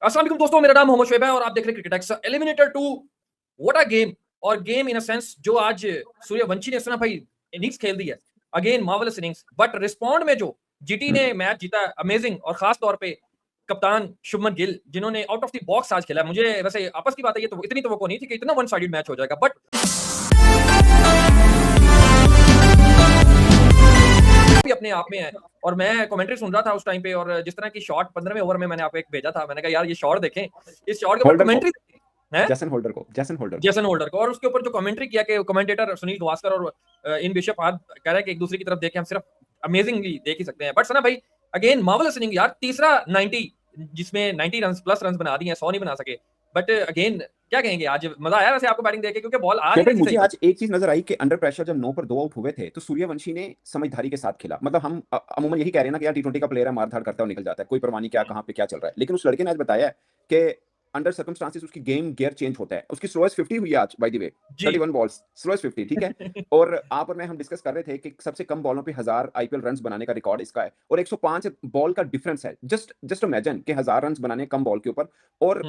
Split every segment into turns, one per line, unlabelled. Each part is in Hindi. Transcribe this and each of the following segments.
अस्सलाम वालेकुम दोस्तों, मेरा नाम मोहम्मद शुएब है और आप देख रहे हैं cricket x eliminator 2। What a game. और गेम इन अ सेंस जो आज सूर्यवंशी ने सुना भाई इनिंग्स खेल दी है। Again marvellous innings, but respond में जो जीटी ने मैच जीता अमेजिंग। और खास तौर पे कप्तान शुभमन गिल जिन्होंने आउट ऑफ द बॉक्स आज खेला। मुझे वैसे आपस की बात है, ये तो इतनी तो नहीं थी कि इतना वन साइडेड मैच हो जाएगा, बट भी अपने आप में है। और मैं कमेंट्री सुन रहा था उस टाइम पे, और जिस तरह की शॉट 15वें ओवर में मैंने आपको एक भेजा था, मैंने कहा यार ये शॉट देखें, इस शॉट के ऊपर कमेंट्री है
जेसन होल्डर को
और उसके ऊपर जो कमेंट्री किया कि कमेंटेटर सुनील गावस्कर और इन बिशप आज कह रहा है कि एक दूसरे की तरफ देख के हम सिर्फ अमेजिंगली देख ही सकते हैं। बट सना भाई अगेन मार्वेलस इनिंग यार, तीसरा 90 जिसमें 90 रन प्लस रन बना दिए, 100 नहीं बना सके। बट अगेन क्या कहेंगे, आज मजा आया वैसे आपको बैटिंग देखे, क्योंकि बॉल आ रही थी।
मुझे आज एक चीज नजर आई कि अंडर प्रेशर जब 9 पर 2 आउट हुए थे तो सूर्यवंशी ने समझदारी के साथ खेला। मतलब हम अमूमन यही कह रहे हैं ना कि यार टी20 का प्लेयर है, मार धाड़ करता है और निकल जाता है, कोई परवाह नहीं क्या कहां पे क्या चल रहा है। लेकिन उस लड़के ने आज बताया कि अंडर सर्कमस्टांसेस उसकी गेम गियर चेंज होता है। उसकी स्लोएस्ट 50 हुई आज, by the way 31 balls slowest 50, ठीक है। और आप और मैं हम डिस्कस कर रहे थे कि सबसे कम बॉलों पे 1000 आईपीएल रन्स बनाने का रिकॉर्ड इसका है और 105 बॉल का डिफरेंस है। जस्ट इमेजिन कि 1000 रन्स बनाने कम बॉल के ऊपर, और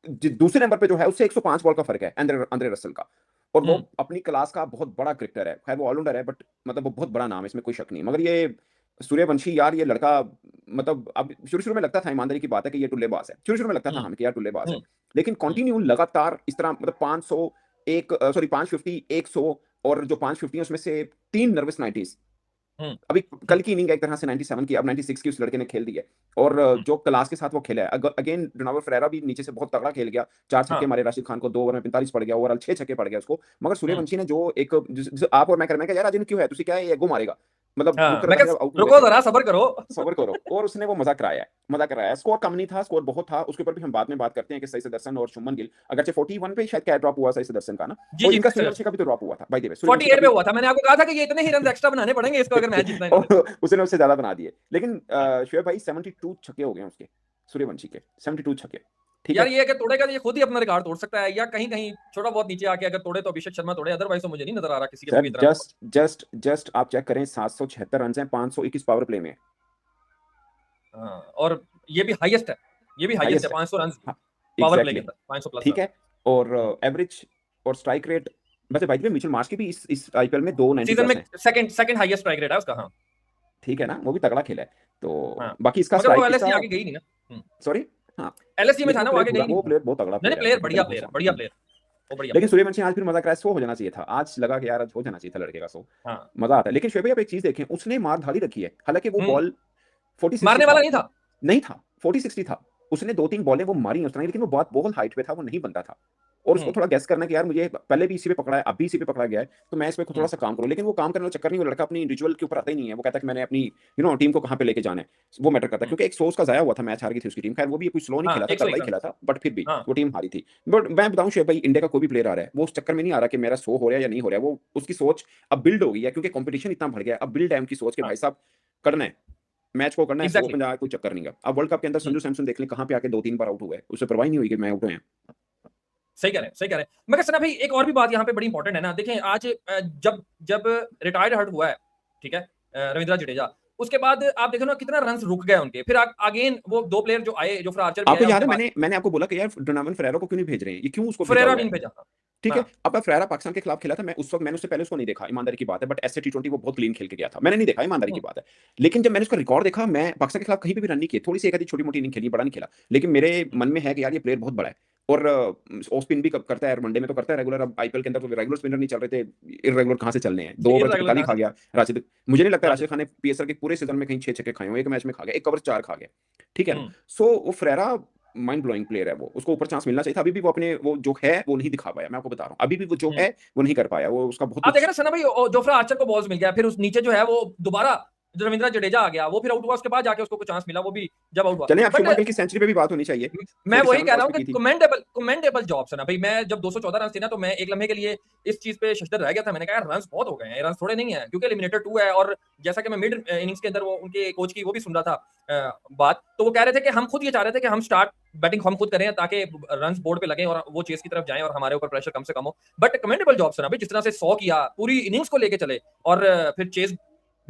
दूसरे नंबर पे जो है उससे 105 बॉल का फर्क है अंद्रे रसल का। और वो अपनी क्लास का बहुत बड़ा क्रिकेटर है। खैर वो ऑलराउंडर है, बट मतलब वो बहुत बड़ा नाम है, इसमें कोई शक नहीं। मगर ये सूर्यवंशी यार, ये लड़का मतलब अब शुरू में लगता था, ईमानदारी की बात है, कि ये टुल्लेबाज है। शुरू में लगता था हमें कि यार टुल्लेबाज है, लेकिन कंटिन्यू लगातार इस तरह मतलब 550 100, और जो 550 है उसमें से 3 नर्वस 90s। अभी कल की इनिंग एक तरह से 97 की, अब 96 की उस लड़के ने खेल दी है। और जो क्लास के साथ वो खेला है। अगेन डोनाल्ड फरेरा भी नीचे से बहुत तगड़ा खेल गया, 4 छक्के मारे राशिद खान को, 2 ओवर में 45 पड़ गया, ओवरऑल 6 छक्के पड़ गए उसको। मगर सूर्यवंशी ने जो एक आप और मैं कर, मैं यार आज क्यों है, तुझे क्या है, ये गो मारेगा, मतलब
रुको जरा, सबर करो
सबर करो। और उसने वो मजा कराया। स्कोर कम नहीं था, स्कोर बहुत था। उसके ऊपर भी हम बाद में बात करते हैं कि सही सुदर्शन और शुभमन गिल, अगरचे 41 पे शायद क्या ड्रॉप हुआ सही सुदर्शन का ना, और इनका सूर्यवंशी का भी तो ड्रॉप हुआ था बाय द वे।
48 पे हुआ था। मैंने आपको कहा था कि ये इतने ही रन एक्स्ट्रा बनाने पड़ेंगे इसको अगर मैच जीतना है।
उसने उससे ज्यादा बना दिए। लेकिन शुएब भाई 72 छक्के हो गए उसके, सूर्यवंशी के 72 छक्के। ठीक
यार
है,
ये अगर तोड़ेगा तो ये खुद ही अपना रिकॉर्ड तोड़ सकता है, या कहीं कहीं छोटा बहुत नीचे आके अगर तोड़े तो अभिषेक शर्मा तोड़े, अदरवाइज तो मुझे नहीं नजर आ रहा किसी के भी
तरह। जस्ट आप चेक करें, 776 रन हैं, 521 पावर प्ले में।
और ये भी हाईएस्ट है, 500 रन पावर प्ले के अंदर, 500 प्लस।
ठीक है, और एवरेज और स्ट्राइक रेट, वैसे भाई मिचेल मार्श की भी इस आईपीएल में 290
सीजन में सेकंड हाईएस्ट स्ट्राइक रेट है उसका। हाँ
ठीक है ना, वो भी तगड़ा खेला है। तो बाकी इसका
स्ट्राइक एलएसजी आगे गई नहीं ना,
सॉरी हाँ
एलएसजी में था ना, वो आगे गई नहीं।
वो प्लेयर बहुत तगड़ा
प्लेयर, बढ़िया प्लेयर।
लेकिन सूर्यवंशी आज फिर मजा कराया। 100 हो जाना चाहिए था आज, लगा कि यार आज हो जाना चाहिए था लड़के का 100। मजा आता है। लेकिन शोएब भाई आप एक चीज देखें, उसने मार धाड़ी रखी है। हालांकि वो बॉल 40
मारने वाला नहीं था,
40-60 था। उसने 2-3 बॉलें वो मारी उस तरह, लेकिन वो बहुत बॉल हाइट पे था, वो नहीं बनता था। और उसको थोड़ा गैस करना कि यार मुझे पहले भी इसी पे पकड़ा है, अब भी इसी पे पकड़ा गया है, तो मैं इस पे थोड़ा सा काम करूं। लेकिन वो काम करने वाला चक्कर नहीं, वो लड़का अपनी इंडिविजुअल के ऊपर आता ही नहीं है। वो कहता है कि मैंने अपनी टीम को कहां पे लेके जाना है, वो मैटर करता है। क्योंकि एक सोर्स का जाया हुआ था, मैच हार गई थी उसकी टीम। खैर वो भी कोई स्लो नहीं खेला था, तगड़ा ही खेला था, बट फिर भी वो टीम हारी थी। बट मैं बताऊं शोएब भाई, इंडिया का कोई भी प्लेयर आ रहा है, वो उस चक्कर में नहीं आ रहा कि मेरा 100 हो रहा है या नहीं हो रहा है। वो उसकी सोच अब बिल्ड हो गई है, क्योंकि कंपटीशन इतना बढ़ गया है। अब बिल्ड है उनकी सोच के भाई साहब, करना है मैच को, करना है, 100 पे कोई चक्कर नहीं है। अब वर्ल्ड कप के अंदर संजू सैमसन देख लें, कहां पे आके 2-3 बार आउट हुए, उससे परवाह नहीं हुई कि मैं आउट हुए हैं।
सही कह रहे हैं। मगर सना भाई एक और भी बात यहाँ पे बड़ी इंपॉर्टेंट है ना। देखें आज जब रिटायर्ड हर्ट हुआ है, ठीक है, रविंद्र जडेजा, उसके बाद आप देखो ना कितना रन रुक गए उनके। फिर अगेन वो 2 प्लेयर जो आए, जो आर्चर
आपको याद है मैंने आपको बोला कि यार डोनाल्ड फरेरा को क्यों नहीं भेज रहे हैं, ये क्यों उसको
फरेरा नहीं भेजा?
ठीक है, अब फरेरा पाकिस्तान के खिलाफ खेला था। मैं उस वक्त, मैंने उससे पहले उसको नहीं देखा, ईमानदारी की बात है, बट ऐसे टी20 वो बहुत क्लीन खेल के गया था, मैंने नहीं देखा, ईमानदारी की बात है। लेकिन जब मैंने उसका रिकॉर्ड देखा, मैं पाकिस्तान के खिलाफ कहीं पे भी रन नहीं किए, थोड़ी सी एक आधी छोटी मोटी इनिंग खेली, बड़ा नहीं खेला। लेकिन मेरे मन में है कि यार ये प्लेयर बहुत बड़ा है, और ऑफ स्पिन भी करता है, वनडे में तो करता है रेगुलर। अब आईपीएल के अंदर तो रेगुलर स्पिनर नहीं चल रहे थे, इररेगुलर कहां से चलने हैं। 2 ओवर 45 खा गया राशिद। मुझे नहीं लगता राशिद खान ने पीएसएल के पूरे सीजन में कहीं 6 छक्के खाए हो, एक मैच में खा गया, एक ओवर 4 खा गया, ठीक है ना। सो वो फरेरा माइंड ब्लोइंग प्लेयर है, वो उसको ऊपर चांस मिलना चाहिए था। अभी भी वो अपने वो जो है वो नहीं दिखा पाया, मैं आपको बता रहा हूँ। अभी भी वो जो है वो नहीं कर पाया, वो उसका बहुत।
आप देख रहे हैं सना भाई, जोफ्रा आर्चर को बॉल्स मिल गया, फिर उस नीचे जो है वो दोबारा रविंद्र जडेजा आ गया, वो फिर आउट हुआ, उसके बाद जाके उसको कुछ चांस मिला, वो भी जब आउट हुआ।
चलिए आप शुभमन गिल की सेंचुरी पे भी बात होनी चाहिए।
मैं वही कह रहा हूं कि कमेंडेबल जॉब है ना भाई। मैं जब 214 रन थे ना, तो मैं एक लम्हे के लिए इस चीज पे शशदर रह गया था। मैंने कहा यार रन बहुत हो गए हैं, रन थोड़े नहीं है, क्योंकि एलिमिनेटर 2 है। और जैसा कि मैं मिड इनिंग्स के अंदर वो उनके कोच की वो भी सुन रहा था बात, तो वो कह रहे थे कि हम खुद ये चाह रहे थे कि हम स्टार्ट बैटिंग हम खुद करें, ताकि रन बोर्ड पे लगे और वो चेस की तरफ जाएं और हमारे ऊपर प्रेशर कम से कम हो। बट कमेंडेबल जॉब है ना भाई, जिस तरह से 100 किया, पूरी इनिंग्स को लेके चले, और फिर चेस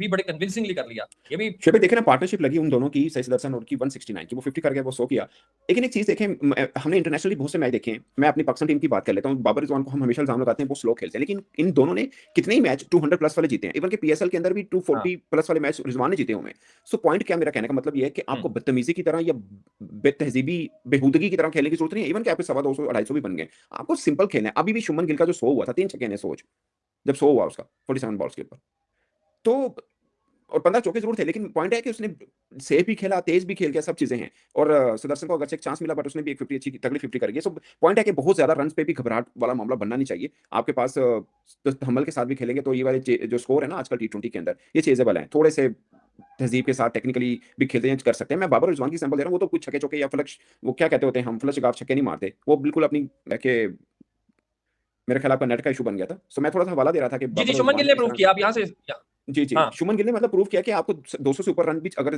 भी बड़े कन्विंसिंगली कर लिया। ये भी
शोएब भाई देखे ना, पार्टनरशिप लगी उन दोनों की, सही सुदर्शन और की 169 की, वो 50 कर गया, वो 100 किया। लेकिन एक चीज देखें, हमने इंटरनेशनली बहुत से मैच देखे हैं। मैं अपनी पाकिस्तान टीम की बात कर लेता हूँ। बाबर रिजवान को हम हमेशा इल्जाम लगाते हैं वो स्लो खेलते हैं, लेकिन इन दोनों ने कितने ही मैच 200 प्लस वाले जीते हैं। इवन के पीएसएल के अंदर भी 240 प्लस वाले मैच रिजवान ने जीते हुए हैं। सो पॉइंट क्या, मेरा कहने का मतलब ये है कि आपको बदतमीजी की तरह या बेतहजीबी बेहूदगी की तरह खेलने की जरूरत नहीं है। इवन के आपके 250 250 भी बन गए, आपको सिंपल खेलना है। अभी भी शुभमन गिल का जो 100 हुआ था, 3 छक्के ने सोच, जब 100 हुआ उसका 47 बॉल्स के ऊपर, तो और 15 चौके जरूर थे, लेकिन पॉइंट है कि उसने सेफ भी खेला, तेज भी खेल गया, सब चीजें हैं। और सुदर्शन को अगर एक चांस मिला, बट उसने भी एक 50 अच्छी तगड़ी 50 कर गई। सो पॉइंट है कि बहुत ज्यादा रन पे भी घबराहट वाला मामला बनना नहीं चाहिए आपके पास। तो हमल के साथ भी खेलेंगे तो ये वाले जो स्कोर है ना आजकल टी20 के अंदर, ये चेजेबल है। थोड़े से तहजीब के साथ टेक्निकली भी खेलते हैं, कर सकते हैं। मैं बाबर रिजवान की सैंपल दे रहा हूँ, वो तो कुछ छक्के चौके या फ्लश, वो क्या कहते होते हैं हम, फ्लश गाफ छक्के नहीं मारते, वो बिल्कुल अपनी के मेरे ख्याल आपका नेट का इशू बन गया था। सो मैं थोड़ा सा हवाला दे रहा था कि
जी,
बाबर
शुभमन
रिजवान
गिल
ने
ने
किस
प्रूव
तरह।
किया आप यहाँ से
जी, जी।
हाँ,
शुभमन गिल ने मतलब प्रूव किया कि आपको 200 से ऊपर रन भी अगर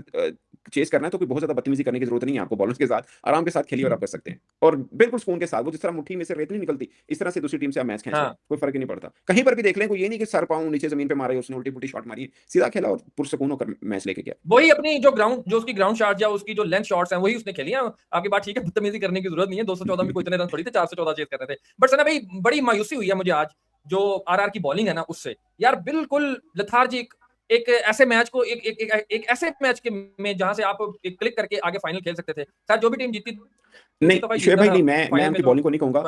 चेज़ करना है तो कोई बहुत ज़्यादा बदतमीज़ी करने की ज़रूरत नहीं है आपको। बॉलर्स के साथ आराम के साथ खेलिए और आप कर सकते हैं। और बिल्कुल सुकून के साथ, वो जिस तरह मुट्ठी में से रेत नहीं निकलती, इस तरह से दूसरी टीम से आप मैच खींच लें,
हाँ।
कोई फ़र्क ही नहीं पड़ता। कहीं पर भी देख लें, कोई ये नहीं कि सर पाँव नीचे ज़मीन पे मारे, उसने उल्टी-पुल्टी शॉट मारी, सीधा खेला और पुरसुकून होकर मैच लेके गया।
वही अपनी जो उसकी ग्राउंड शॉट या उसकी जो लेंथ शॉट्स हैं वही उसने खेली हैं। आपकी बात ठीक है, बदतमीजी करने की जरूरत नहीं है। 214 में कोई इतने रन थोड़ी थे, 414 चेज कर रहे थे। बट सना भाई बड़ी मायूसी हुई है मुझे आज जो आरआर की बॉलिंग है ना उससे। यार बिल्कुल लेथार्जिक एक ऐसे मैच को एक ऐसे मैच के में जहां से आप एक क्लिक करके आगे फाइनल खेल सकते थे। शायद जो भी टीम जीती उसको तो भाई
नहीं, शोएब
जीतना
भाई
था।
नहीं, मैं
फाइनल में
उनकी
जो
बॉलिंग को नहीं कहूँगा।